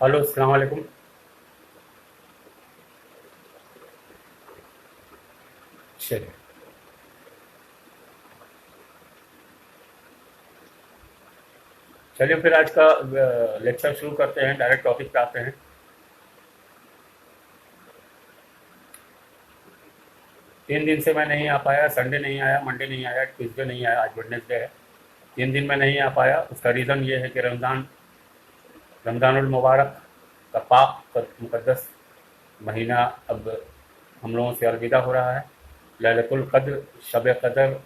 Hello, अस्सलाम वालेकुम। चलिए। चलिए फिर आज का लेक्चर शुरू करते हैं, डायरेक्ट टॉपिक पे आते हैं। 3 दिन से मैं नहीं आ पाया, संडे नहीं आया, मंडे नहीं आया, ट्यूसडे नहीं आया, आज वेडनेसडे है। 3 दिन मैं नहीं आ पाया, उसका रीज़न ये है कि रमज़ानुल मुबारक का पाक मुक़द्दस महीना अब हम लोगों से अलविदा हो रहा है। लैलतुल क़द्र, शब क़द्र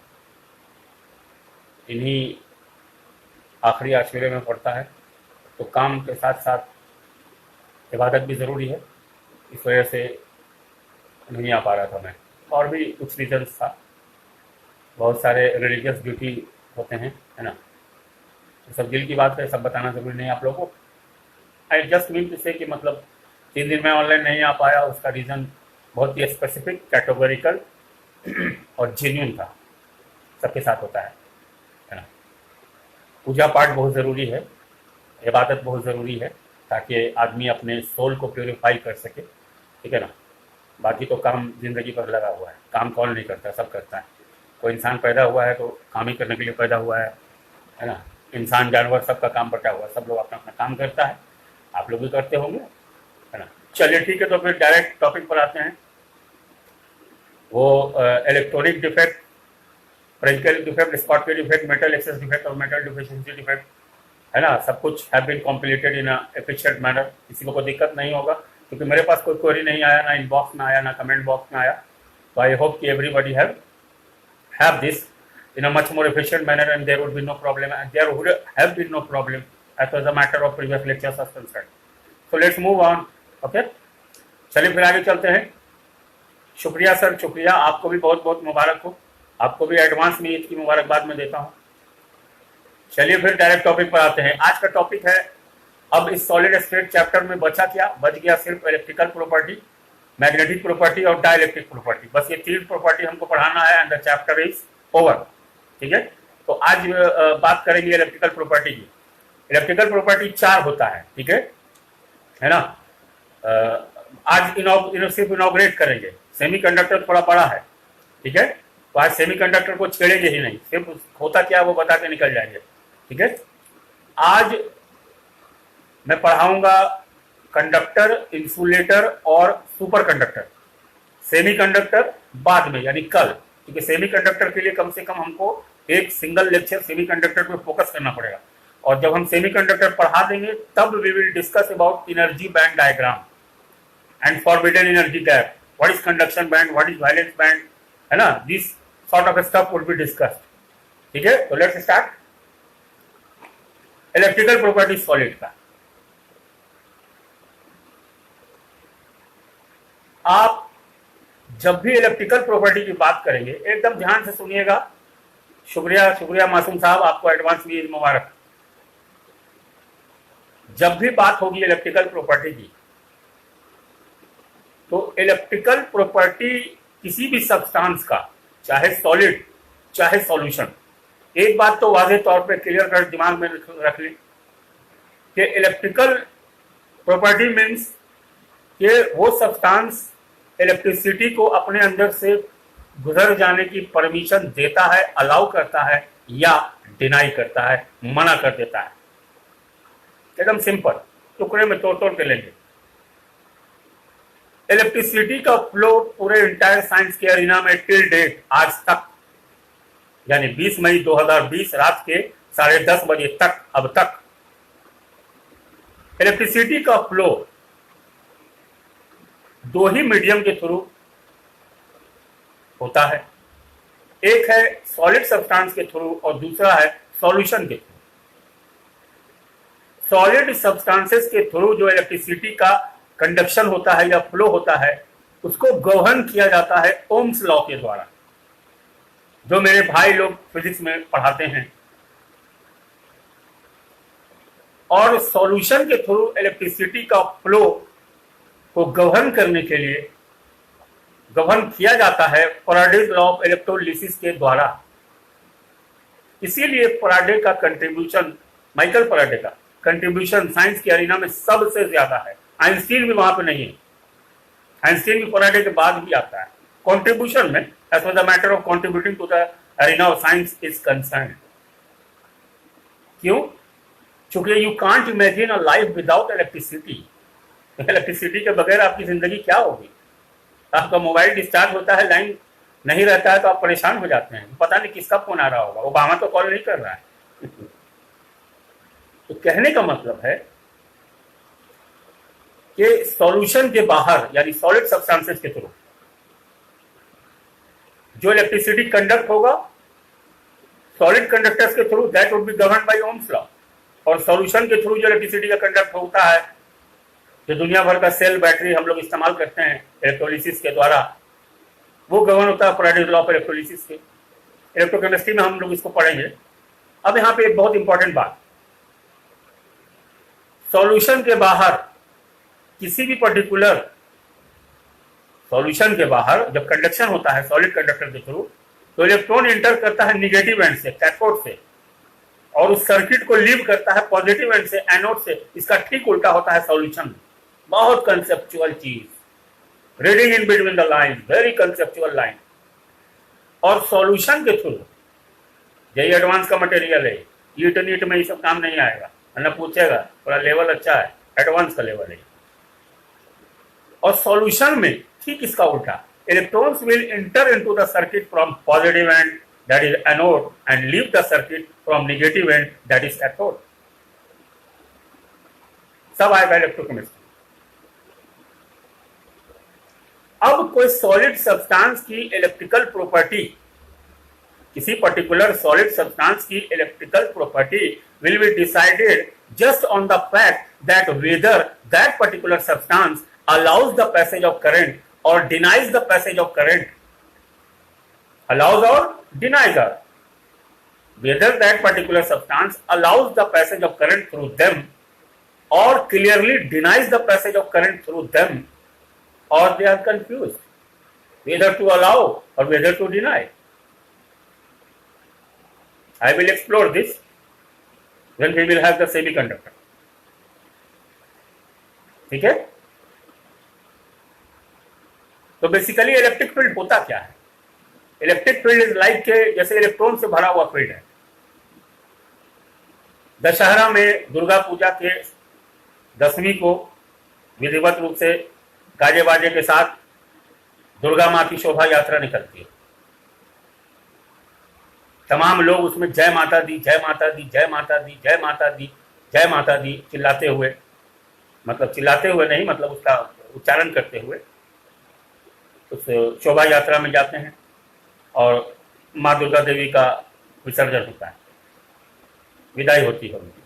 इन्हीं आखिरी आशूरे में पड़ता है। तो काम के साथ साथ इबादत भी ज़रूरी है, इस वजह से नहीं आ पा रहा था मैं। और भी कुछ रीजन्स था, बहुत सारे रिलीजियस ड्यूटी होते हैं, है ना। तो सब दिल की बात है, सब बताना ज़रूरी नहीं है आप लोगों को। आई जस्ट मीन टू से कि मतलब 3 दिन मैं ऑनलाइन नहीं आ पाया, उसका रीज़न बहुत ही स्पेसिफिक, कैटेगोरिकल और जेन्युइन था। सबके साथ होता है ना। पूजा पाठ बहुत ज़रूरी है, इबादत बहुत ज़रूरी है, ताकि आदमी अपने सोल को प्योरीफाई कर सके, ठीक है ना। बाकी तो काम ज़िंदगी भर लगा हुआ है, काम कौन नहीं करता, सब करता है। कोई इंसान पैदा हुआ है तो काम ही करने के लिए पैदा हुआ है ना। इंसान जानवर सबका काम बटा हुआ है, सब लोग अपना अपना काम करता है, आप लोग भी करते होंगे, है ना। चलिए ठीक है, तो फिर डायरेक्ट टॉपिक पर आते हैं। वो electronic defect, physical defect, spot के डिफेक्ट, मेटल एक्सेस डिफेक्ट और मेटल डिफिशिएंसी डिफेक्ट, है ना। सब कुछ have been completed in efficient manner, किसी को कोई दिक्कत नहीं होगा, क्योंकि मेरे पास कोई क्वेरी नहीं आया, ना इनबॉक्स में आया, ना कमेंट बॉक्स में आया। तो आई होप कि everybody have this in a much more efficient manner and there would be no problem, and there would have been no problem as far as the matter of previous lectures are concerned. So let's move on. Okay, चलिए फिर आगे चलते हैं। शुक्रिया sir, शुक्रिया, आपको भी बहुत बहुत मुबारक हो, आपको भी एडवांस में ईद की मुबारकबाद में देता हूँ। चलिए फिर डायरेक्ट टॉपिक पर आते हैं। आज का टॉपिक है, अब इस सॉलिड स्टेट चैप्टर में बचा क्या, बच गया सिर्फ इलेक्ट्रिकल प्रॉपर्टी, मैग्नेटिक प्रॉपर्टी और डाइलेक्ट्रिक प्रॉपर्टी। बस ये 3 प्रॉपर्टी हमको पढ़ाना है and the chapter is over, ठीक है। तो आज बात करेंगे इलेक्ट्रिकल प्रॉपर्टी की। इलेक्ट्रिकल प्रॉपर्टी 4 होता है, ठीक है ना। आज सिर्फ इनॉग्रेट करेंगे। सेमीकंडक्टर थोड़ा बड़ा है, ठीक है, तो आज सेमीकंडक्टर को छेड़ेंगे ही नहीं, सिर्फ होता क्या वो बता के निकल जाएंगे, ठीक है। आज मैं पढ़ाऊंगा कंडक्टर, इंसुलेटर और सुपर कंडक्टर। सेमीकंडक्टर बाद में, यानी कल, क्योंकि सेमीकंडक्टर के लिए कम से कम हमको एक सिंगल लेक्चर सेमीकंडक्टर पे फोकस करना पड़ेगा। और जब हम सेमीकंडक्टर पढ़ा देंगे तब we will discuss about energy band diagram and forbidden energy gap, what is conduction band, what is valence band, है ना। This sort of stuff will be discussed, ठीक है। तो let's start. Electrical property solid का, आप जब भी electrical property की बात करेंगे एकदम ध्यान से सुनिएगा। शुक्रिया, शुक्रिया मासूम साहब, आपको एडवांस में ईद मुबारक। जब भी बात होगी इलेक्ट्रिकल प्रॉपर्टी की, तो इलेक्ट्रिकल प्रॉपर्टी किसी भी सब्सटेंस का, चाहे सॉलिड चाहे सॉल्यूशन, एक बात तो वाज़ेह तौर पे क्लियर कर दिमाग में रख लें कि इलेक्ट्रिकल प्रॉपर्टी मीन्स कि वो सब्सटेंस इलेक्ट्रिसिटी को अपने अंदर से गुजर जाने की परमिशन देता है, अलाउ करता है, या डिनाई करता है, मना कर देता है। एकदम सिंपल, टुकड़े में तोड़ तोड़ के लेंगे। इलेक्ट्रिसिटी का फ्लो पूरे इंटायर साइंस के अरीना में टिल डेट, आज तक, यानी 20 मई 2020 रात के 10:30 बजे तक, अब तक इलेक्ट्रिसिटी का फ्लो 2 ही मीडियम के थ्रू होता है। एक है सॉलिड सब्सटेंस के थ्रू और दूसरा है सॉल्यूशन के थ्रू। सॉलिड सब्सटेंसेस के थ्रू जो इलेक्ट्रिसिटी का कंडक्शन होता है या फ्लो होता है, उसको गवर्न किया जाता है ओम्स लॉ के द्वारा, जो मेरे भाई लोग फिजिक्स में पढ़ाते हैं। और सॉल्यूशन के थ्रू इलेक्ट्रिसिटी का फ्लो को गवर्न करने के लिए गवर्न किया जाता है फैराडेज लॉ ऑफ इलेक्ट्रोलिसिस के द्वारा। इसीलिए फैराडे का कंट्रीब्यूशन, माइकल फैराडे का कंट्रीब्यूशन साइंस की अरीना में सबसे ज्यादा है। आइंस्टीन भी वहां पे नहीं है, आइंस्टीन भी फैराडे के बाद भी आता है कंट्रीब्यूशन में, as the matter of contributing to the arena of science is concern. क्यों? क्योंकि you can't imagine a life without electricity. Electricity के बगैर आपकी जिंदगी क्या होगी? आपका मोबाइल डिस्चार्ज होता है, लाइन नहीं रहता है तो आप परेशान हो जाते हैं, पता नहीं किसका फोन आ रहा होगा, ओबामा तो कॉल नहीं कर रहा है। तो कहने का मतलब है कि सॉल्यूशन के बाहर यानी सॉलिड सब्सटेंसेस के थ्रू जो इलेक्ट्रिसिटी कंडक्ट होगा, सॉलिड कंडक्टर्स के through that would be governed bye Ohm's law, और सॉल्यूशन के थ्रू जो इलेक्ट्रिसिटी का कंडक्ट होता है, जो दुनिया भर का सेल बैटरी हम लोग इस्तेमाल करते हैं इलेक्ट्रोलिसिस के द्वारा, वो गवर्न होता है फैराडेज लॉ ऑफ इलेक्ट्रोलिसिस के। इलेक्ट्रोकेमिस्ट्री में हम लोग इसको पढ़ेंगे। अब यहां पे एक बहुत इंपॉर्टेंट बात, सॉल्यूशन के बाहर किसी भी पर्टिकुलर सॉल्यूशन के बाहर जब कंडक्शन होता है सॉलिड कंडक्टर के थ्रू, तो इलेक्ट्रॉन एंटर करता है निगेटिव एंड से, कैथोड से, और उस सर्किट को लीव करता है पॉजिटिव एंड से, एनोड से। इसका ठीक उल्टा होता है सॉल्यूशन में। बहुत कंसेप्चुअल चीज, reading in between the line, very conceptual line. और सॉल्यूशन के थ्रू यही एडवांस का मटेरियल है, ईट नीट में ये सब काम नहीं आएगा, वरना पूछेगा थोड़ा लेवल अच्छा है, एडवांस का लेवल है। और सॉल्यूशन में ठीक इसका उल्टा, electrons will enter into the circuit from positive and that is anode and leave the circuit from negative end that is cathode। सब आएगा इलेक्ट्रोकेमिस्ट्री। अब कोई सॉलिड सब्सटेंस की इलेक्ट्रिकल प्रॉपर्टी, किसी पर्टिकुलर सॉलिड सब्सटेंस की electrical property will be decided just on the fact that whether that particular substance allows the passage of current or denies the passage of current, allows or denies, or whether that particular substance allows the passage of current through them or clearly denies the passage of current through them, or they are confused whether to allow or whether to deny। I will explore this when we will have the semiconductor। ठीक है? तो basically electric field होता क्या है? Electric field is like के जैसे electron से भरा हुआ फील्ड है। दशहरा में दुर्गा पूजा के 10वीं को विधिवत रूप से गाजे बाजे के साथ दुर्गा मां की शोभा यात्रा निकलती है। तमाम लोग उसमें जय माता दी, जय माता दी, जय माता दी, जय माता दी, जय माता दी चिल्लाते हुए, मतलब चिल्लाते हुए नहीं, मतलब उसका उच्चारण करते हुए उस शोभा यात्रा में जाते हैं और माँ दुर्गा देवी का विसर्जन होता है, विदाई होती है उनकी।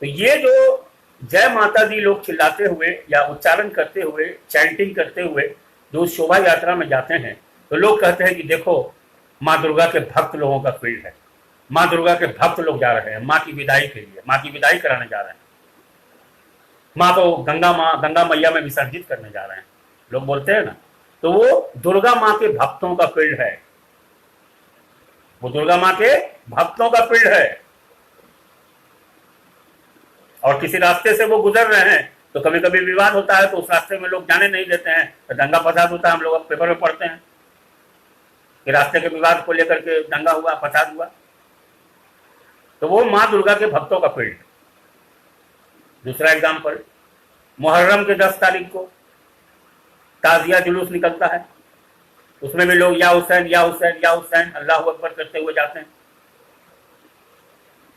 तो ये जो जय माता दी लोग चिल्लाते हुए या उच्चारण करते हुए, चैंटिंग करते हुए जो उस शोभा यात्रा में जाते हैं, तो लोग कहते हैं कि देखो माँ दुर्गा के भक्त लोगों का फील्ड है, माँ दुर्गा के भक्त लोग जा रहे हैं माँ की विदाई के लिए, माँ की विदाई कराने जा रहे हैं, माँ तो गंगा मैया में विसर्जित करने जा रहे हैं, लोग बोलते हैं ना। तो वो दुर्गा माँ के भक्तों का फील्ड है, वो दुर्गा माँ के भक्तों का फील्ड है। और किसी रास्ते से वो गुजर रहे हैं तो कभी कभी विवाद होता है, तो उस रास्ते में लोग जाने नहीं देते हैं, तो दंगा फसाद होता है। हम लोग पेपर में पढ़ते हैं कि रास्ते के विवाद को लेकर के दंगा हुआ, फसाद हुआ। तो वो माँ दुर्गा के भक्तों का फील्ड। दूसरा एग्जाम्पल, मुहर्रम के 10 तारीख को ताजिया जुलूस निकलता है, उसमें भी लोग या हुसैन या हुसैन या हुसैन अल्लाह अकबर करते हुए जाते हैं।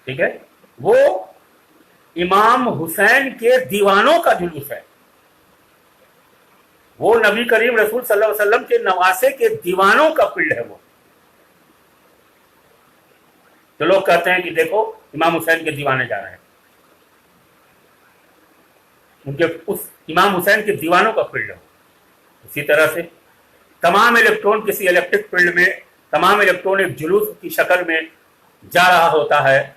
ठीक है, वो इमाम हुसैन के दीवानों का जुलूस है, वो नबी करीम रसूल सल्लल्लाहु अलैहि वसल्लम के नवासे के दीवानों का फील्ड है वो। तो लोग कहते हैं कि देखो इमाम हुसैन के दीवाने जा रहे हैं, उनके उस इमाम हुसैन के दीवानों का फील्ड है। इसी तरह से तमाम इलेक्ट्रॉन किसी इलेक्ट्रिक फील्ड में, तमाम इलेक्ट्रॉन एक जुलूस की शक्ल में जा रहा होता है,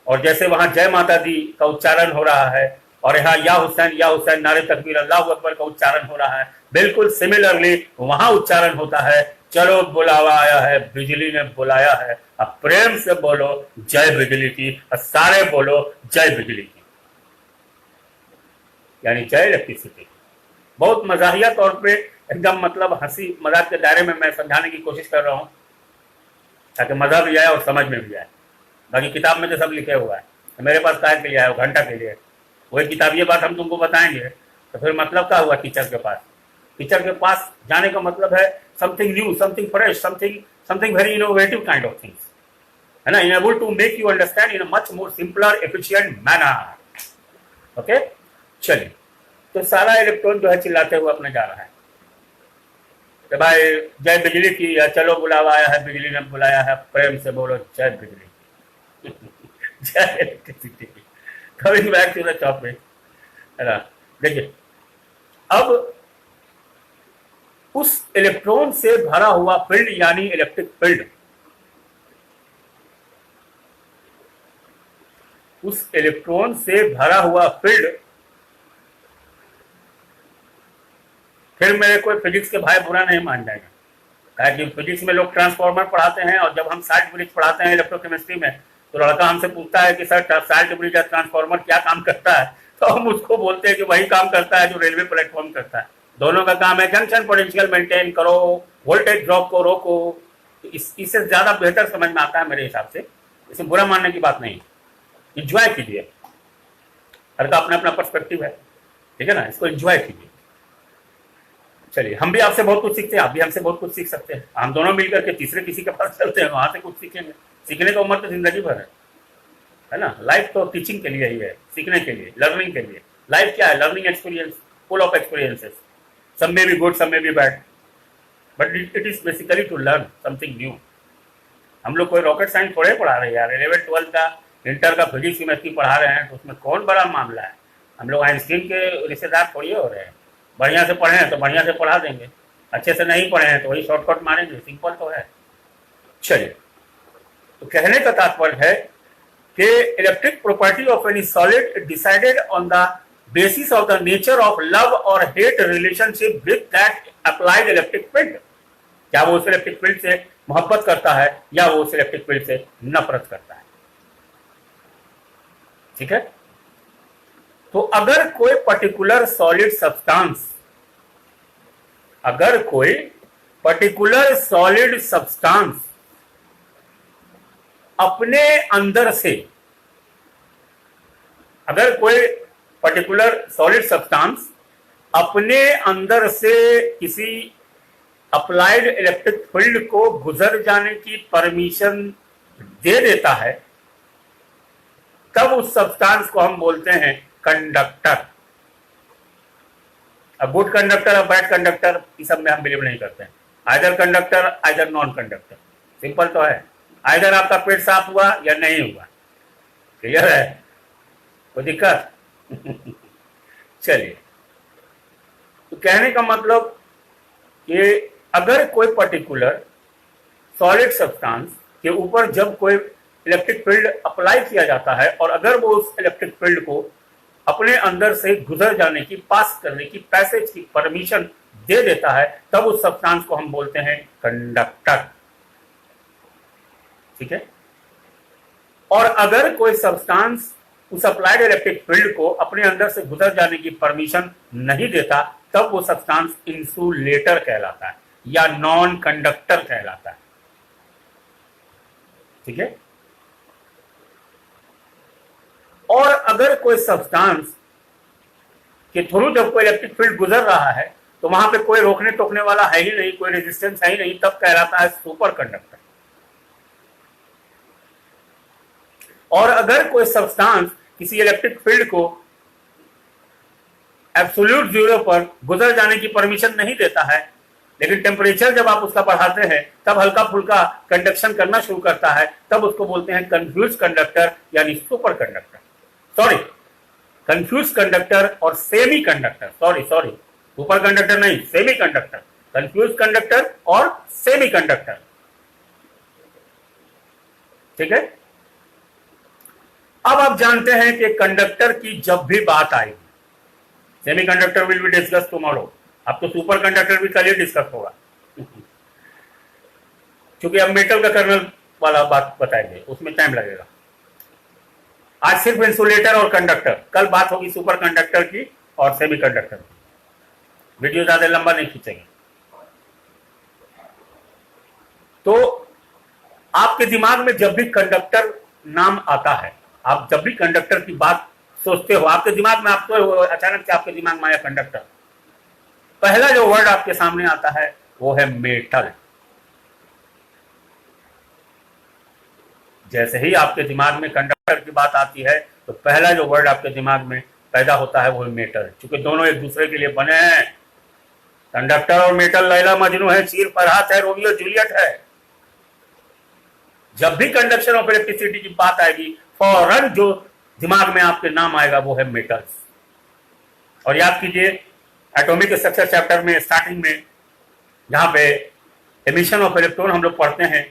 और जैसे वहां जय माता दी का उच्चारण हो रहा है और यहाँ या हुसैन नारे तकबीर अल्लाह अकबर का उच्चारण हो रहा है, बिल्कुल सिमिलरली वहां उच्चारण होता है चलो बुलावा आया है, बिजली ने बुलाया है, अब प्रेम से बोलो जय बिजली की, और सारे बोलो जय बिजली की, यानी जय इलेक्ट्रिसिटी। बहुत मजाहिया तौर पे एकदम मतलब हंसी मजाक के दायरे में मैं समझाने की कोशिश कर रहा हूं ताकि मजा भी आए और समझ में भी आए। बाकी किताब में तो सब लिखे हुआ है, तो मेरे पास काय के लिए आया, घंटा के लिए वही किताब, ये बात हम तुमको बताएंगे तो फिर मतलब क्या हुआ टीचर के पास? टीचर के पास जाने का मतलब है something new, something fresh, something very innovative kind of things, है ना, enable to make you understand in much more simpler efficient manner. Okay, चलिए, तो सारा इलेक्ट्रॉन जो है चिल्लाते हुए अपने जा रहा है कि भाई जय बिजली की, या चलो बुलावा आया है, बिजली ने बुलाया है, प्रेम से बोलो जय बिजली जय electricity. Coming back to the topic, है ना, देखिए अब उस इलेक्ट्रॉन से भरा हुआ फील्ड यानी इलेक्ट्रिक फील्ड, उस इलेक्ट्रॉन से भरा हुआ फील्ड, फिर मेरे कोई फिजिक्स के भाई बुरा नहीं मान जाएगा, कहा कि फिजिक्स में लोग ट्रांसफॉर्मर पढ़ाते हैं और जब हम साल्ट ब्रिज पढ़ाते हैं इलेक्ट्रोकेमिस्ट्री में तो लड़का हमसे पूछता है कि सर साल्ट ब्रिज या ट्रांसफॉर्मर क्या काम करता है, तो हम उसको बोलते हैं कि वही काम करता है जो रेलवे प्लेटफॉर्म करता है। दोनों का काम है जंक्शन पोटेंशियल मेंटेन करो, वोल्टेज ड्रॉप को रोको। इससे ज्यादा बेहतर समझ में आता है मेरे हिसाब से, इसमें बुरा मानने की बात नहीं, इंजॉय कीजिए, हर का अपना अपना पर्सपेक्टिव है, ठीक है ना, इसको एंजॉय कीजिए। चलिए, हम भी आपसे बहुत कुछ सीखते हैं, आप भी हमसे बहुत कुछ सीख सकते हैं, हम दोनों मिलकर के तीसरे किसी के पास चलते हैं, वहां से कुछ सीखेंगे। सीखने का उम्र तो जिंदगी भर है ना, लाइफ तो टीचिंग के लिए ही है, सीखने के लिए, लर्निंग के लिए। लाइफ क्या है? Learning experience, full of experiences, some may be good, some may be bad, but it is basically to learn something new। हम लोग कोई रॉकेट साइंस थोड़े पढ़ा रहे हैं यार, 11th 12th का इंटर का फिजिक्स केमिस्ट्री पढ़ा रहे हैं, तो उसमें कौन बड़ा मामला है? हम लोग आइंस्टीन के रिश्तेदार थोड़ी हो रहे हैं। बढ़िया से पढ़े हैं तो बढ़िया से पढ़ा देंगे, अच्छे से नहीं पढ़े हैं तो वही शॉर्टकट मारेंगे, सिंपल तो है। चलिए, तो कहने का तात्पर्य है कि electric property of any solid decided on the basis of the nature of love or hate relationship with that applied electric field। क्या वो उस इलेक्ट्रिक फील्ड से मोहब्बत करता है या वो उस इलेक्ट्रिक फील्ड से नफरत करता है, ठीक है। तो अगर कोई पर्टिकुलर सॉलिड सब्सटेंस, अगर कोई पर्टिकुलर सॉलिड सब्सटेंस अपने अंदर से, अगर कोई पर्टिकुलर सॉलिड सब्सटेंस अपने अंदर से किसी अप्लाइड इलेक्ट्रिक फील्ड को गुजर जाने की परमिशन दे देता है, तब उस सब्सटेंस को हम बोलते हैं कंडक्टर। अब गुड कंडक्टर और बैड कंडक्टर इस सब में हम बिलीव नहीं करते हैं, either conductor either non conductor, simple तो है, आइदर आपका पेट साफ हुआ या नहीं हुआ, क्लियर है, कोई दिक्कत चलिए, तो कहने का मतलब कि अगर कोई पर्टिकुलर सॉलिड सब्सटेंस के ऊपर जब कोई इलेक्ट्रिक फील्ड अप्लाई किया जाता है और अगर वो उस इलेक्ट्रिक फील्ड को अपने अंदर से गुजर जाने की, पास करने की, पैसेज की परमिशन दे देता है, तब उस सब्सटेंस को हम बोलते हैं कंडक्टर, ठीक है। और अगर कोई सब्सटेंस उस अप्लाइड इलेक्ट्रिक फील्ड को अपने अंदर से गुजर जाने की परमिशन नहीं देता, तब वो सब्सटेंस इंसुलेटर कहलाता है या नॉन कंडक्टर कहलाता है, ठीक है। और अगर कोई सब्सटेंस के थ्रू जब कोई इलेक्ट्रिक फील्ड गुजर रहा है तो वहां पे कोई रोकने टोकने वाला है ही नहीं, कोई रेजिस्टेंस है ही नहीं, तब कहलाता है सुपर कंडक्टर। और अगर कोई सब्सटेंस किसी इलेक्ट्रिक फील्ड को एब्सोल्यूट जीरो पर गुजर जाने की परमिशन नहीं देता है, लेकिन टेम्परेचर जब आप उसका बढ़ाते हैं तब हल्का फुल्का कंडक्शन करना शुरू करता है, तब उसको बोलते हैं कंफ्यूज कंडक्टर यानी superconductor, sorry confuse conductor और semiconductor, sorry superconductor नहीं, सेमी कंडक्टर, कंफ्यूज कंडक्टर और सेमी कंडक्टर, ठीक है। अब आप जानते हैं कि कंडक्टर की जब भी बात आएगी, semi conductor will be discuss tomorrow, अब तो सुपर कंडक्टर भी कल ही डिस्कस होगा क्योंकि अब मेटल का कर्नल वाला बात बताएंगे, उसमें टाइम लगेगा। आज सिर्फ इंसुलेटर और कंडक्टर, कल बात होगी सुपर कंडक्टर की और सेमी कंडक्टर की। वीडियो ज्यादा लंबा नहीं खींचेंगे। तो आपके दिमाग में जब भी कंडक्टर नाम आता है, आप जब भी कंडक्टर की बात सोचते हो, आपके दिमाग में आपको अचानक से आपके दिमाग में आया कंडक्टर, पहला जो वर्ड आपके सामने आता है वो है मेटल। जैसे ही आपके दिमाग में कंडक्टर की बात आती है तो पहला जो वर्ड आपके दिमाग में पैदा होता है वो है मेटल, क्योंकि दोनों एक दूसरे के लिए बने हैं। कंडक्टर और मेटल लैला मजनू है, चीर फरहात है, रोमियो जूलियट है। जब भी कंडक्शन ऑफ इलेक्ट्रिसिटी की बात आएगी, फौरन जो दिमाग में आपके नाम आएगा वो है मेटल्स। और याद कीजिए एटॉमिक स्ट्रक्चर चैप्टर में स्टार्टिंग में जहां पे एमिशन ऑफ इलेक्ट्रॉन हम लोग पढ़ते हैं,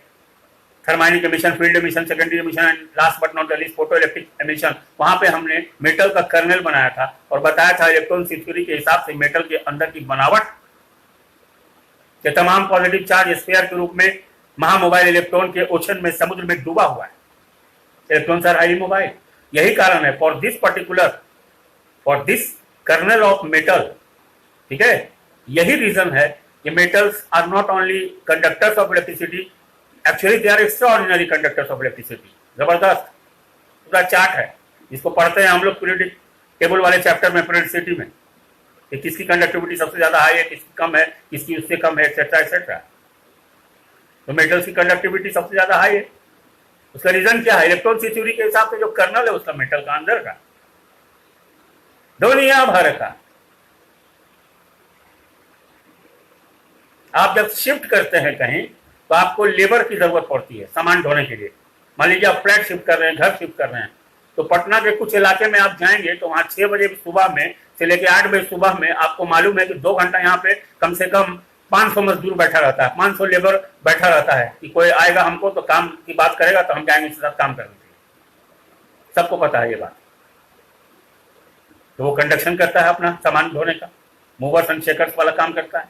thermionic emission, field emission, secondary emission and last but not the least photoelectric emission, वहां पे हमने मेटल का कर्नल बनाया था और बताया था इलेक्ट्रॉन थ्योरी के हिसाब से मेटल के अंदर की बनावट के तमाम पॉजिटिव चार्ज स्फीयर के रूप में महामोबाइल इलेक्ट्रॉन के ओशन में, समुद्र में डूबा हुआ है। Electrons are highly mobile. यही कारण है for this kernel of metal, ठीक है, यही रीजन है कि metals are not only conductors of electricity, actually they are extraordinary conductors of electricity. जबरदस्त पूरा चार्ट है, जिसको पढ़ते हैं हम लोग पीरियडिक टेबल वाले चैप्टर में, पीरियडिसिटी में, कि किसकी कंडक्टिविटी सबसे ज्यादा हाई है, किसकी कम है, किसकी उससे कम है, एक्सेट्रा एक्सेट्रा। तो मेटल्स की कंडक्टिविटी सबसे ज्यादा हाई है। उसका रीजन क्या है? इलेक्ट्रॉन थ्योरी के हिसाब से जो कर्नल है उसका मेटल का अंदर का, दुनिया भर का। आप जब शिफ्ट करते हैं कहीं तो आपको लेबर की जरूरत पड़ती है सामान ढोने के लिए। मान लीजिए आप फ्लैट शिफ्ट कर रहे हैं, घर शिफ्ट कर रहे हैं, तो पटना के कुछ इलाके में आप जाएंगे तो वहां 6 बजे सुबह में से लेकर 8 बजे सुबह में आपको मालूम है कि 2 घंटा यहाँ पे कम से कम 500 मजदूर बैठा रहता है, 500 लेबर बैठा रहता है कि कोई आएगा हमको तो काम की बात करेगा तो हम जाएंगे उसके साथ काम करने के लिए। सबको पता है ये बात। तो वो कंडक्शन करता है अपना सामान ढोने का, मूवर्स एंड शेकर्स वाला काम करता है।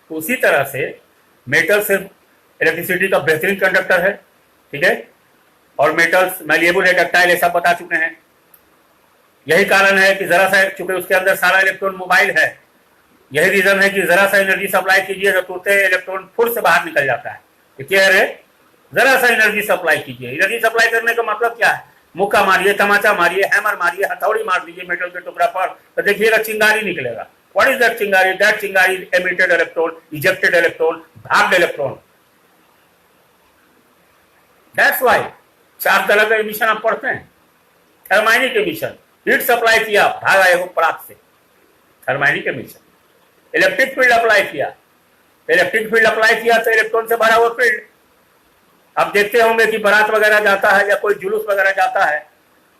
तो उसी तरह से मेटल सिर्फ इलेक्ट्रिसिटी का बेहतरीन कंडक्टर है, ठीक है, और मेटल्स मैलिएबल है, डक्टाइल है, सब बता चुके हैं। यही कारण है कि जरा सा, चूंकि उसके अंदर सारा इलेक्ट्रॉन मोबाइल है, यही रीजन है कि जरा सा एनर्जी सप्लाई कीजिए तो तुरंत इलेक्ट्रॉन फुर से बाहर निकल जाता है। क्या है? जरा सा एनर्जी सप्लाई कीजिए। एनर्जी सप्लाई करने का मतलब क्या है? मुक्का मारिए, तमाचा मारिए, हैमर मारिए, हथौड़ी मार दीजिए मेटल के टुकड़ा पर, तो देखिएगा चिंगारी निकलेगा। व्हाट इज दैट चिंगारी? दैट चिंगारी एमिटेड इलेक्ट्रॉन, इजेक्टेड इलेक्ट्रॉन, भाग्ड इलेक्ट्रॉन। दैट्स व्हाई 4 तरह का एमिशन आप पढ़ते हैं। थर्माइनिक एमिशन, हीट सप्लाई किया, भागा एगो पराग से, thermionic emission. Electric field apply किया, इलेक्ट्रिक फील्ड अप्लाई किया तो इलेक्ट्रॉन से भरा हुआ फील्ड। आप देखते होंगे कि बारात वगैरह जाता है या कोई जुलूस वगैरह जाता है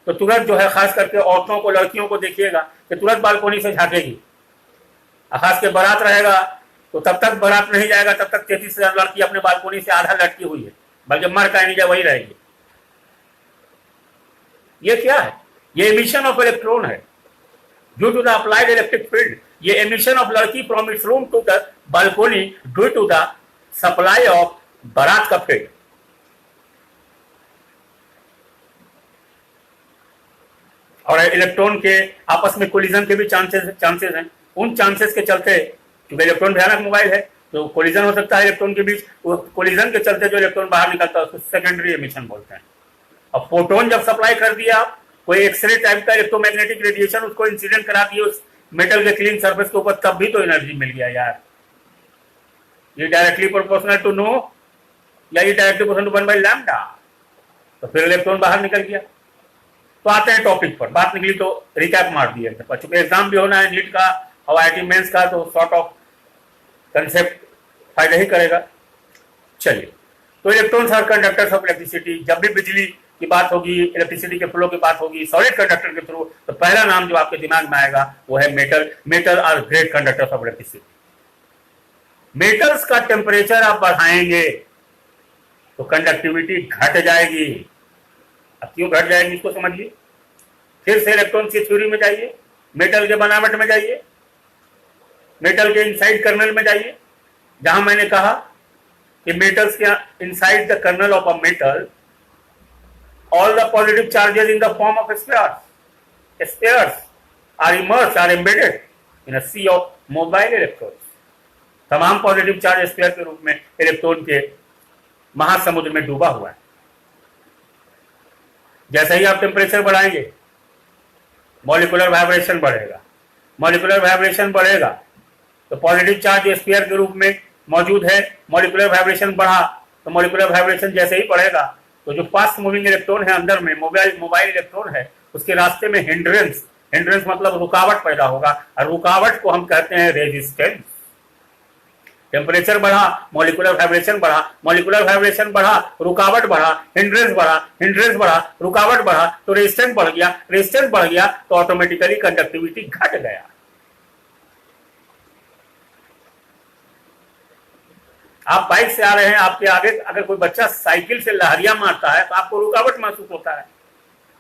तो तुरंत जो है, खास करके औरतों को, लड़कियों को देखिएगा कि तुरंत बालकोनी से झांकेगी। खास के बारात रहेगा तो तब तक बारात नहीं जाएगा, तब तक 33,000 लड़की अपने बालकोनी से आधा लटकी हुई है, बल्कि मर का नहीं वही रहेगी। ये क्या है? ये एमिशन ऑफ इलेक्ट्रॉन है due to the applied electric field. ये एमिशन ऑफ लड़की from its room to the balcony due to the supply of बारात का फील्ड। और इलेक्ट्रॉन के आपस में कोलिजन के भी चांसेस हैं। उन चांसेस के चलते, क्योंकि इलेक्ट्रॉन भयानक मोबाइल है, तो कोलिजन हो सकता है इलेक्ट्रॉन के बीच। कोलिजन के चलते जो इलेक्ट्रॉन बाहर निकलता है उसको सेकेंडरी एमिशन बोलते हैं। अब फोटोन जब सप्लाई कर दिया आप, कोई एक्सरे टाइप का इलेक्ट्रोमैग्नेटिक रेडिएशन उसको इंसिडेंट करा दिए उस मेटल के क्लीन सरफेस के ऊपर, तब भी तो एनर्जी मिल गया यार। ये डायरेक्टली प्रोपोर्शनल टू नो या ये डायरेक्टली प्रोपोर्शनल टू 1/λ, तो फिर इलेक्ट्रॉन बाहर निकल गया। तो आते हैं टॉपिक पर, बात निकली तो रिकैप मार दिया। चूंकि एग्जाम भी होना है नीट का और IIT मेंस का, तो सॉर्ट ऑफ कंसेप्ट फायदा ही करेगा। चलिए, तो electrons are conductors of electricity. जब भी बिजली की बात होगी, इलेक्ट्रिसिटी के फ्लो की बात होगी सॉलिड कंडक्टर के थ्रू, तो पहला नाम जो आपके दिमाग में आएगा वो है metal. Metal are great conductors of electricity. Metals का टेम्परेचर आप बढ़ाएंगे तो कंडक्टिविटी घट जाएगी। अब क्यों घट जाएगी इसको समझिए। फिर से इलेक्ट्रॉन की थ्योरी में जाइए, मेटल के बनावट में जाइए, मेटल के इनसाइड कर्नल में जाइए, जहां मैंने कहा कि मेटल्स के inside the kernel of a metal all the positive charges in the form of spheres are immersed, are embedded in a sea of mobile electrons. तमाम पॉजिटिव चार्ज स्फीयर के रूप में इलेक्ट्रॉन के महासमुद्र में डूबा हुआ है। जैसे ही आप टेम्परेचर बढ़ाएंगे मॉलिक्यूलर वाइब्रेशन बढ़ेगा, मॉलिक्यूलर वाइब्रेशन बढ़ेगा तो पॉजिटिव चार्ज स्फीयर के रूप में मौजूद है, मॉलिक्यूलर वाइब्रेशन बढ़ा तो मॉलिक्यूलर वाइब्रेशन जैसे ही बढ़ेगा तो जो फास्ट मूविंग इलेक्ट्रॉन है अंदर में मोबाइल इलेक्ट्रॉन है उसके रास्ते में हिंड्रेंस मतलब रुकावट पैदा होगा और रुकावट को हम कहते हैं रेजिस्टेंस। टेम्परेचर बढ़ा, मॉलिक्यूलर वाइब्रेशन बढ़ा, मॉलिक्यूलर वाइब्रेशन बढ़ा, रुकावट बढ़ा, हिंड्रेंस बढ़ा, रुकावट बढ़ा तो रेजिस्टेंस बढ़ गया, रेजिस्टेंस बढ़ गया तो ऑटोमेटिकली कंडक्टिविटी घट गया। आप बाइक से आ रहे हैं, आपके आगे अगर कोई बच्चा साइकिल से लहरिया मारता है तो आपको रुकावट महसूस होता है,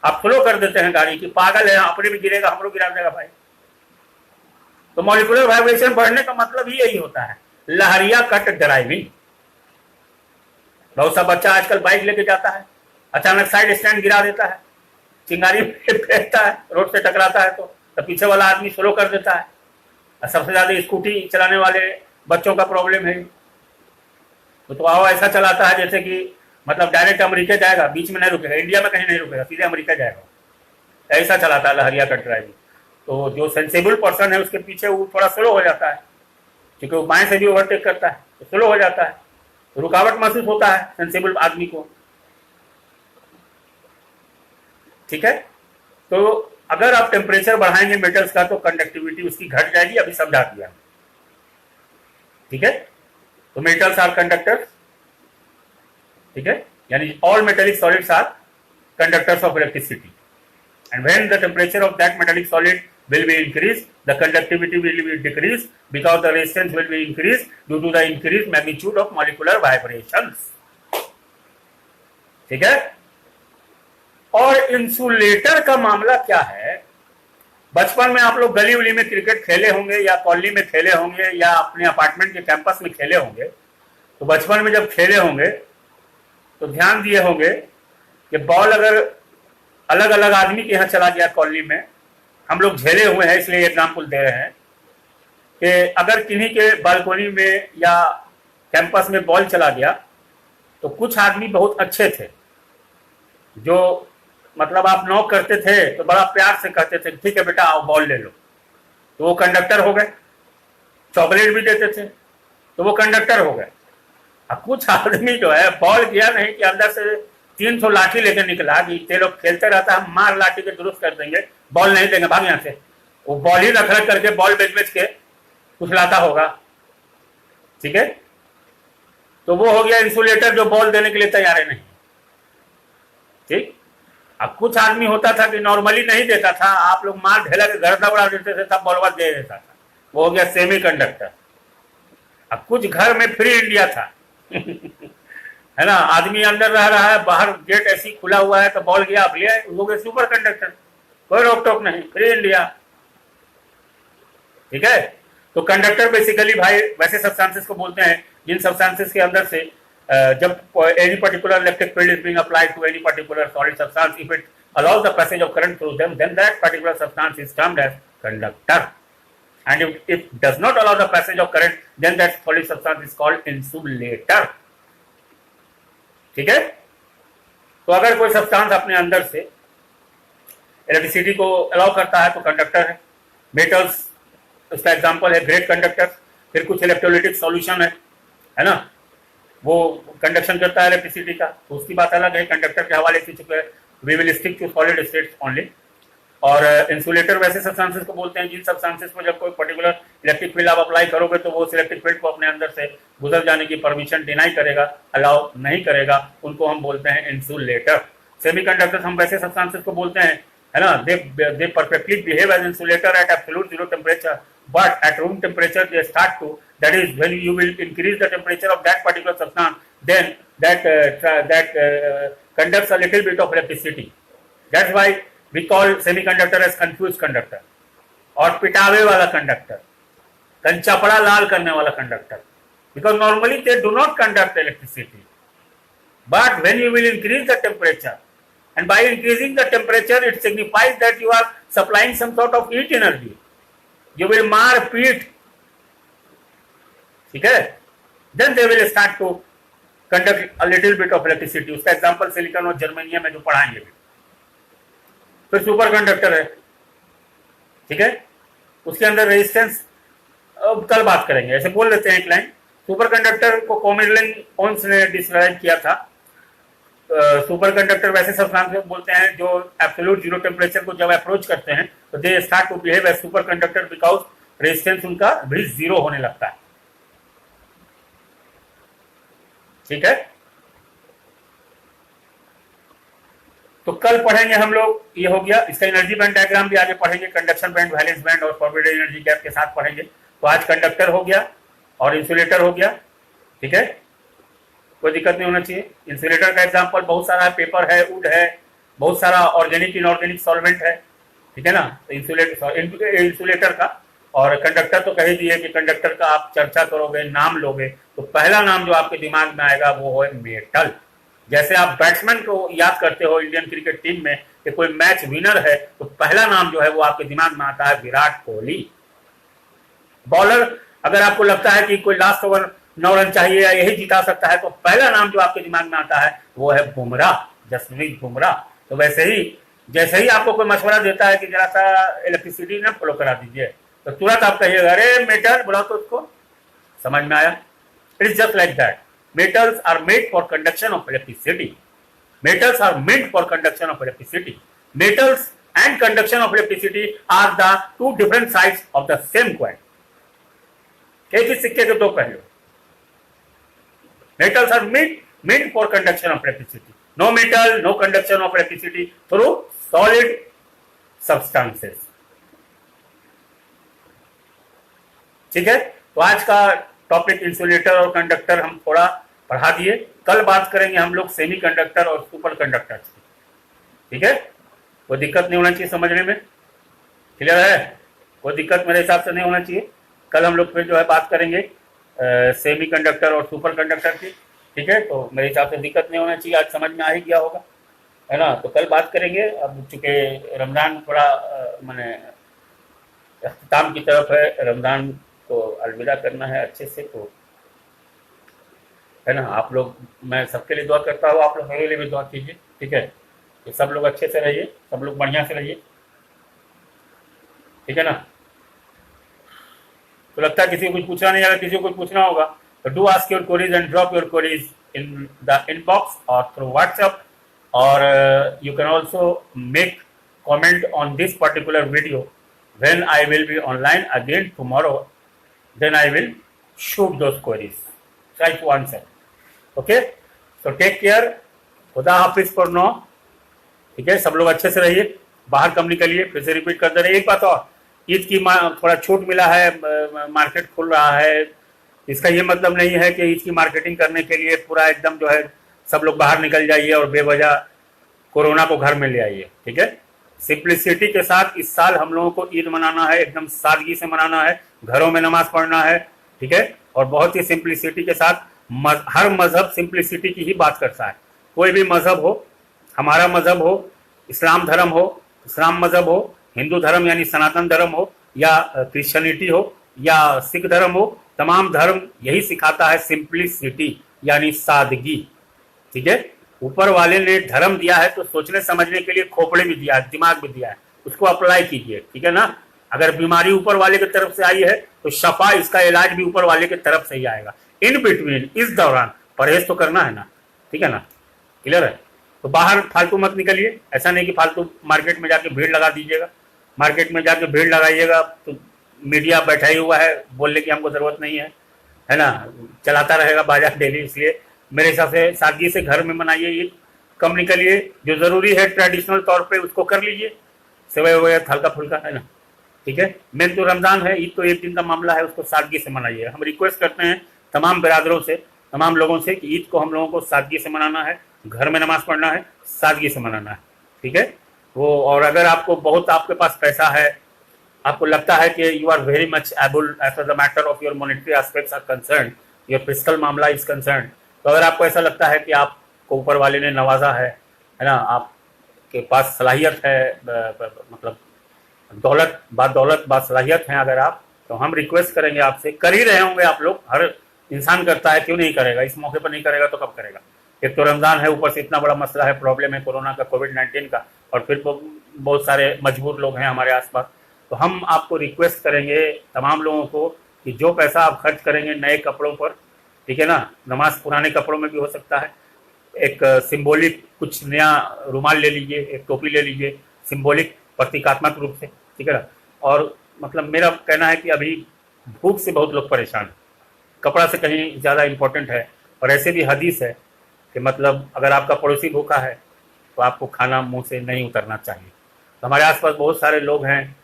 आप स्लो कर देते हैं गाड़ी की, पागल है अपने भी गिरेगा हमको गिरा देगा भाई। तो मॉलिक्यूलर वाइब्रेशन बढ़ने का मतलब ही यही होता है, लहरिया कट ड्राइविंग। बहुत सा बच्चा आजकल बाइक लेके जाता है, अचानक साइड स्टैंड गिरा देता है, चिंगारी फेंकता है, रोड से टकराता है तो पीछे वाला आदमी स्लो कर देता है। और सबसे ज्यादा स्कूटी चलाने वाले बच्चों का प्रॉब्लम है, तो वो ऐसा चलाता है जैसे कि मतलब डायरेक्ट अमेरिका जाएगा, बीच में नहीं रुकेगा, इंडिया में कहीं नहीं रुकेगा, सीधे अमेरिका जाएगा, ऐसा चलाता है लहरिया कट ड्राइविंग। तो जो सेंसिबल पर्सन है उसके पीछे वो थोड़ा स्लो हो जाता है, क्योंकि वो बाएं से भी ओवरटेक करता है तो स्लो हो जाता है, रुकावट महसूस होता है सेंसिबल आदमी को। ठीक है, तो अगर आप टेम्परेचर बढ़ाएंगे मेटल्स का तो कंडक्टिविटी उसकी घट जाएगी, अभी समझा दिया। ठीक है, तो मेटल्स आर कंडक्टर्स, ठीक है, यानी all metallic solids are conductors of electricity and when the temperature of that metallic solid will be increased, the conductivity will be decreased because the resistance will be increased due to the increased magnitude of molecular vibrations. ठीक है, और insulator का मामला क्या है? बचपन में आप लोग गली उली में क्रिकेट खेले होंगे या कॉलोनी में खेले होंगे या अपने अपार्टमेंट के कैंपस में खेले होंगे। तो बचपन में जब खेले होंगे तो ध्यान दिए होंगे कि बॉल अगर अलग अलग आदमी के यहाँ चला गया कॉलोनी में, हम लोग झेले हुए हैं इसलिए एग्जाम्पल दे रहे हैं कि अगर किन्हीं के बालकोनी में या कैंपस में बॉल चला गया तो कुछ आदमी बहुत अच्छे थे जो मतलब आप नॉक करते थे तो बड़ा प्यार से कहते थे ठीक है बेटा आओ बॉल ले लो, तो वो कंडक्टर हो गए। चॉकलेट भी देते थे तो वो कंडक्टर हो गए। अब कुछ आदमी जो है बॉल किया नहीं कि अंदर से 300 लाठी लेकर निकला कि ते लोग खेलते रहता है, मार लाठी के दुरुस्त कर देंगे, बॉल नहीं देंगे, भाग यहां से। वो बॉल ही रख रख करके बॉल बेच के कुछ लाता होगा। ठीक है, तो वो हो गया इंसुलेटर जो बॉल देने के लिए तैयार है नहीं। ठीक, अब कुछ आदमी होता था कि नॉर्मली नहीं देता था, आप लोग मार ढेला के घर दौड़ा देते थे तब बॉल दे देता था, वो हो गया सेमी कंडक्टर। अब कुछ घर में फ्री इंडिया था है ना, आदमी अंदर रह रहा है, बाहर गेट ऐसी खुला हुआ है तो बॉल गया आप लिया, वो गए सुपर कंडक्टर, कोई रोक टोक नहीं, फ्री इंडिया। ठीक है, तो कंडक्टर बेसिकली भाई वैसे सब्सटेंसेस को बोलते हैं जिन सब्सटेंसेस के अंदर से जब any particular electric field is being applied to any particular solid substance, if it allows the passage of current through them, then that particular substance is termed as conductor. And if it does not allow the passage of current, then that solid substance is called insulator. ठीक है, तो अगर कोई substance अपने अंदर से electricity को allow करता है तो कंडक्टर है। मेटल्स उसका एग्जांपल है ग्रेट कंडक्टर। फिर कुछ इलेक्ट्रोलाइटिक सॉल्यूशन है ना, वो कंडक्शन करता है इलेक्ट्रिसिटी का, तो उसकी बात अलग है, कंडक्टर के हवाले से चुके हैं। We will stick to solid states only. और इंसुलेटर वैसे सब्सटेंसेस को बोलते हैं जिन सब्सटेंसेस को जब कोई पर्टिकुलर इलेक्ट्रिक फील्ड आप अप्लाई करोगे तो वो उस इलेक्ट्रिक फील्ड को अपने अंदर से गुजर जाने की परमिशन डिनाई करेगा, अलाउ नहीं करेगा, उनको हम बोलते हैं इंसुलेटर। सेमीकंडक्टर्स हम वैसे सब्सटेंसेस को बोलते हैं, है ना, they perfectly behave as insulator at absolute zero temperature, but at room temperature they start to, that is when you will increase the temperature of that particular substance, then that conducts a little bit of electricity. That's why we call semiconductor as confused conductor. और पिटावे वाला conductor, कंचापड़ा लाल करने वाला conductor, because normally they do not conduct electricity. But when you will increase the temperature, and by increasing the temperature, it signifies that you are supplying some sort of heat energy. You will mar peat, ठीक है? Then they will start to conduct a little bit of electricity. उसका example silicon और germanium में जो पढ़ाएंगे भी. फिर super conductor है, ठीक है? उसके अंदर रेजिस्टेंस कल बात करेंगे. ऐसे बोल लेते हैं एक लाइन. सुपर कंडक्टर को कोमेनलेंस ने डिस्क्राइब किया था. सुपर कंडक्टर वैसे सब नाम से बोलते हैं जो एब्सोल्यूट जीरो टेम्परेचर को जब अप्रोच करते हैं तो they start to behave as super conductor because resistance उनका भी जीरो होने लगता है. ठीक है, तो कल पढ़ेंगे हम लोग. ये हो गया. इसका एनर्जी बैंड डायग्राम भी आगे पढ़ेंगे. कंडक्शन बैंड, वैलेंस बैंड और फॉरवर्ड एनर्जी गैप के साथ पढ़ेंगे. तो आज कंडक्टर हो गया और इंसुलेटर हो गया. ठीक है, कोई दिक्कत नहीं होना चाहिए. इंसुलेटर का एग्जांपल बहुत सारा है. पेपर है, वुड है, बहुत सारा ऑर्गेनिक इनऑर्गेनिक सॉल्वेंट है. ठीक है ना. तो इंसुलेटर का और कंडक्टर तो कह ही दिए कि कंडक्टर का आप चर्चा करोगे, नाम लोगे तो पहला नाम जो आपके दिमाग में आएगा वो है मेटल. जैसे आप बैट्समैन को याद करते हो इंडियन क्रिकेट टीम में कि कोई मैच विनर है तो पहला नाम जो है वो आपके दिमाग में आता है विराट कोहली. बॉलर अगर आपको लगता है कि कोई लास्ट ओवर 9 रन चाहिए या यही जिता सकता है तो पहला नाम जो आपके दिमाग में आता है वो है बुमराह, जसप्रीत बुमराह. तो वैसे ही जैसे ही आपको कोई मशवरा देता है कि जरा सा इलेक्ट्रिसिटी ना फ्लो करा दीजिए तो तुरंत आप कहिएगा अरे मेटल बुलाओ तो उसको. समझ में आया? It is just like that. Metals are made for conduction of electricity. Metals are meant for conduction of electricity. Metals and conduction of electricity are the two different sides of the same coin. एक ही सिक्के के दो पहलू. Metals are meant for conduction of electricity. No metal, no conduction of electricity through solid substances. ठीक है, तो आज का टॉपिक इंसुलेटर और कंडक्टर हम थोड़ा पढ़ा दिए. कल बात करेंगे हम लोग सेमी कंडक्टर और सुपर कंडक्टर की. ठीक है, कोई दिक्कत नहीं होना चाहिए समझने में. क्लियर है? कोई दिक्कत मेरे हिसाब से नहीं होना चाहिए. कल हम लोग फिर जो है बात करेंगे सेमी कंडक्टर और सुपर कंडक्टर की. ठीक है, तो मेरे हिसाब से दिक्कत नहीं होना चाहिए. आज समझ में आ ही गया होगा, है ना. तो कल बात करेंगे. अब चूंकि रमजान थोड़ा मैंने अख्ताम की तरफ है, रमजान को अलविदा करना है अच्छे से, तो है ना. आप लोग, मैं सबके लिए दुआ करता हूँ, आप लोग मेरे लिए भी दुआ कीजिए. ठीक है, तो सब लोग अच्छे से रहिए, सब लोग बढ़िया से रहिए. ठीक है ना. तो लगता है किसी को कुछ पूछना नहीं, अगर किसी को कुछ पूछना होगा तो do ask your queries and drop your queries in the inbox और थ्रू व्हाट्सएप. और you can also make comment on this particular video when I will be online again tomorrow. Then I will shoot those queries. Try to answer. Okay? So take care. खुदा हाफिज for no. ठीक है, सब लोग अच्छे से रहिए, बाहर कम निकलिए. फिर से रिपीट करते रहिए. एक बात और, ईद की थोड़ा छूट मिला है, मार्केट खुल रहा है. इसका ये मतलब नहीं है कि ईद की मार्केटिंग करने के लिए पूरा एकदम जो है सब लोग बाहर निकल जाइए और बेवजह कोरोना को घर में ले आइए. ठीक है, सिंप्लिसिटी के साथ इस साल हम लोगों को ईद मनाना है, एकदम सादगी से मनाना है, घरों में नमाज पढ़ना है. ठीक है, और बहुत ही सिंप्लिसिटी के साथ. हर मजहब सिंप्लिसिटी की ही बात करता है. कोई भी मजहब हो, हमारा मजहब हो, इस्लाम धर्म हो, इस्लाम मजहब हो, हिंदू धर्म यानी सनातन धर्म हो, या क्रिश्चियनिटी हो, या सिख धर्म हो, तमाम धर्म यही सिखाता है सिंप्लिसिटी यानी सादगी. ठीक है, ऊपर वाले ने धर्म दिया है तो सोचने समझने के लिए खोपड़े भी दिया है, दिमाग भी दिया है, उसको अप्लाई कीजिए. ठीक है ना. अगर बीमारी ऊपर वाले की तरफ से आई है तो शफा, इसका इलाज भी ऊपर वाले की तरफ से ही आएगा. इन बिटवीन, इस दौरान परहेज तो करना है ना. ठीक है ना. क्लियर है? तो बाहर फालतू मत निकलिए. ऐसा नहीं कि फालतू मार्केट में जाके भीड़ लगा दीजिएगा. मार्केट में जाके भीड़ लगाइएगा तो मीडिया बैठा ही हुआ है बोलने की हमको जरूरत नहीं है ना. चलाता रहेगा बाजार डेली. इसलिए मेरे हिसाब से सादगी से घर में मनाइए ईद. कम निकलिए. जो जरूरी है ट्रेडिशनल तौर पे उसको कर लीजिए, सेवई वगैरह हल्का फुल्का, है ना. ठीक है, मेन तो रमजान है, ईद तो एक दिन का मामला है, उसको सादगी से मनाइए. हम रिक्वेस्ट करते हैं तमाम बिरादरों से, तमाम लोगों से कि ईद को हम लोगों को सादगी से मनाना है, घर में नमाज पढ़ना है, सादगी से मनाना है. ठीक है वो. और अगर आपको बहुत आपके पास पैसा है, आपको लगता है कि you are very much able as the matter of your monetary aspects are concern, your physical मामला इज कंसर्न। तो अगर आपको ऐसा लगता है कि आपको ऊपर वाले ने नवाजा है ना, आपके पास सलाहियत है, मतलब दौलत बात सलाहियत है अगर आप, तो हम रिक्वेस्ट करेंगे आपसे, कर ही रहे होंगे आप लोग, हर इंसान करता है, क्यों नहीं करेगा, इस मौके पर नहीं करेगा तो कब करेगा। एक तो रमजान है, ऊपर से इतना बड़ा मसला है, प्रॉब्लम है कोरोना का, कोविड-19 का, और फिर बहुत सारे मजबूर लोग हैं हमारे आसपास। तो हम आपको रिक्वेस्ट करेंगे तमाम लोगों को कि जो पैसा आप खर्च करेंगे नए कपड़ों पर, ठीक है ना, नमाज पुराने कपड़ों में भी हो सकता है, एक सिंबॉलिक कुछ नया रुमाल ले लीजिए, एक टोपी ले लीजिए, सिंबॉलिक प्रतीकात्मक रूप से, ठीक है ना। और मतलब मेरा कहना है कि अभी भूख से बहुत लोग परेशान हैं, कपड़ा से कहीं ज़्यादा इम्पोर्टेंट है। और ऐसे भी हदीस है कि मतलब अगर आपका पड़ोसी भूखा है तो आपको खाना मुंह से नहीं उतरना चाहिए। तो हमारे आसपास बहुत सारे लोग हैं,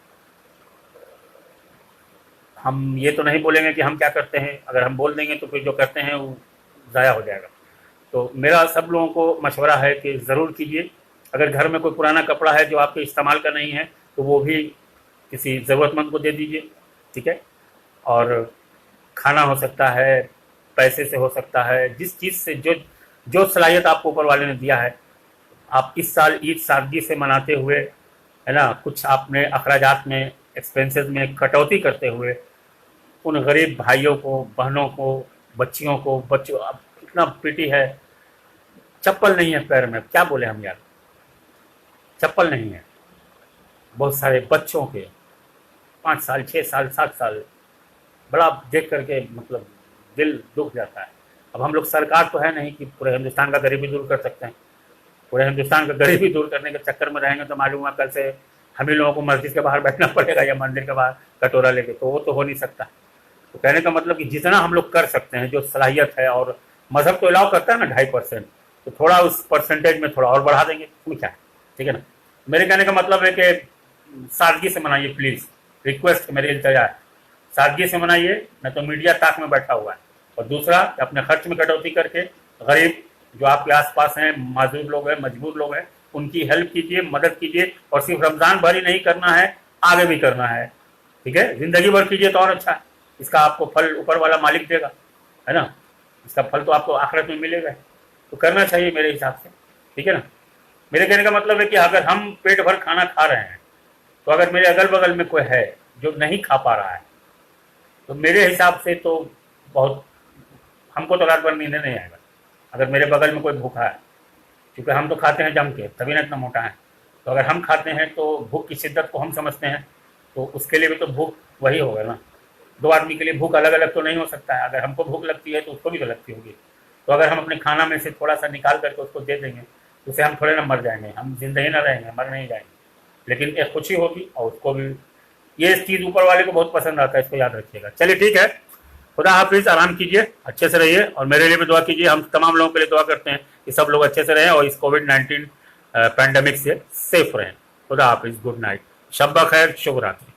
हम ये तो नहीं बोलेंगे कि हम क्या करते हैं, अगर हम बोल देंगे तो फिर जो करते हैं वो ज़ाया हो जाएगा। तो मेरा सब लोगों को मशवरा है कि ज़रूर कीजिए, अगर घर में कोई पुराना कपड़ा है जो आपके इस्तेमाल का नहीं है तो वो भी किसी ज़रूरतमंद को दे दीजिए, ठीक है। और खाना हो सकता है, पैसे से हो सकता है, जिस चीज़ से जो जो सलाहियत आपको ऊपर वाले ने दिया है, आप इस साल ईद सादगी से मनाते हुए, है ना, कुछ आपने अखराजात में, एक्सपेंसेस में कटौती करते हुए उन गरीब भाइयों को, बहनों को, बच्चियों को, बच्चों, अब इतना पीटी है, चप्पल नहीं है पैर में, क्या बोले हम यार, चप्पल नहीं है, बहुत सारे बच्चों के 5 साल 6 साल 7 साल, बड़ा देख करके मतलब दिल दुख जाता है। अब हम लोग सरकार तो है नहीं कि पूरे हिंदुस्तान का गरीबी दूर कर सकते हैं, पूरे हिंदुस्तान का गरीबी दूर करने के चक्कर में रहेंगे तो मालूम है कल से हम ही लोगों को मस्जिद के बाहर बैठना पड़ेगा या मंदिर के बाहर कटोरा लेके, तो वो तो हो नहीं सकता। तो कहने का मतलब कि जितना हम लोग कर सकते हैं, जो सलाहियत है, और मजहब तो अलाउ करता है ना 2.5%, तो थोड़ा उस परसेंटेज में थोड़ा और बढ़ा देंगे, उसमें क्या है, ठीक है ना। मेरे कहने का मतलब है कि सादगी से मनाइए प्लीज़, रिक्वेस्ट मेरी इल्तिजा है, सादगी से मनाइए, न तो मीडिया ताक में बैठा हुआ है। और दूसरा, अपने खर्च में कटौती करके गरीब जो आपके आसपास हैं, माजूर लोग हैं, मजबूर लोग हैं, उनकी हेल्प कीजिए, मदद कीजिए। और सिर्फ रमज़ान भर ही नहीं करना है, आगे भी करना है, ठीक है, ज़िंदगी भर कीजिए तो और अच्छा है, इसका आपको फल ऊपर वाला मालिक देगा, है ना, इसका फल तो आपको आखिरत में मिलेगा। तो करना चाहिए मेरे हिसाब से, ठीक है ना। मेरे कहने का मतलब है कि अगर हम पेट भर खाना खा रहे हैं, तो अगर मेरे अगल बगल में कोई है जो नहीं खा पा रहा है, तो मेरे हिसाब से तो बहुत, हमको तो रात भर नींद नहीं आएगा अगर मेरे बगल में कोई भूखा है, क्योंकि हम तो खाते हैं जम के, तभी ना इतना मोटा है। तो अगर हम खाते हैं तो भूख की शिद्दत को हम समझते हैं, तो उसके लिए भी तो भूख वही होगा ना। 2 आदमी के लिए भूख अलग अलग तो नहीं हो सकता है, अगर हमको भूख लगती है तो उसको भी तो लगती होगी। तो अगर हम अपने खाना में से थोड़ा सा निकाल करके उसको दे देंगे, उससे हम थोड़े ना मर जाएंगे, हम जिंदा ही ना रहेंगे, मर नहीं जाएंगे, लेकिन एक खुशी होगी और उसको भी, ये चीज़ ऊपर वाले को बहुत पसंद आता है, इसको याद रखिएगा। चलिए ठीक है, खुदा हाफिज़, आराम कीजिए, अच्छे से रहिए, और मेरे लिए भी दुआ कीजिए। हम तमाम लोगों के लिए दुआ करते हैं कि सब लोग अच्छे से रहें और इस कोविड-19 पैंडेमिक से सेफ रहें। खुदा हाफिज़, गुड नाइट, शब खैर, शुभ रात्रि।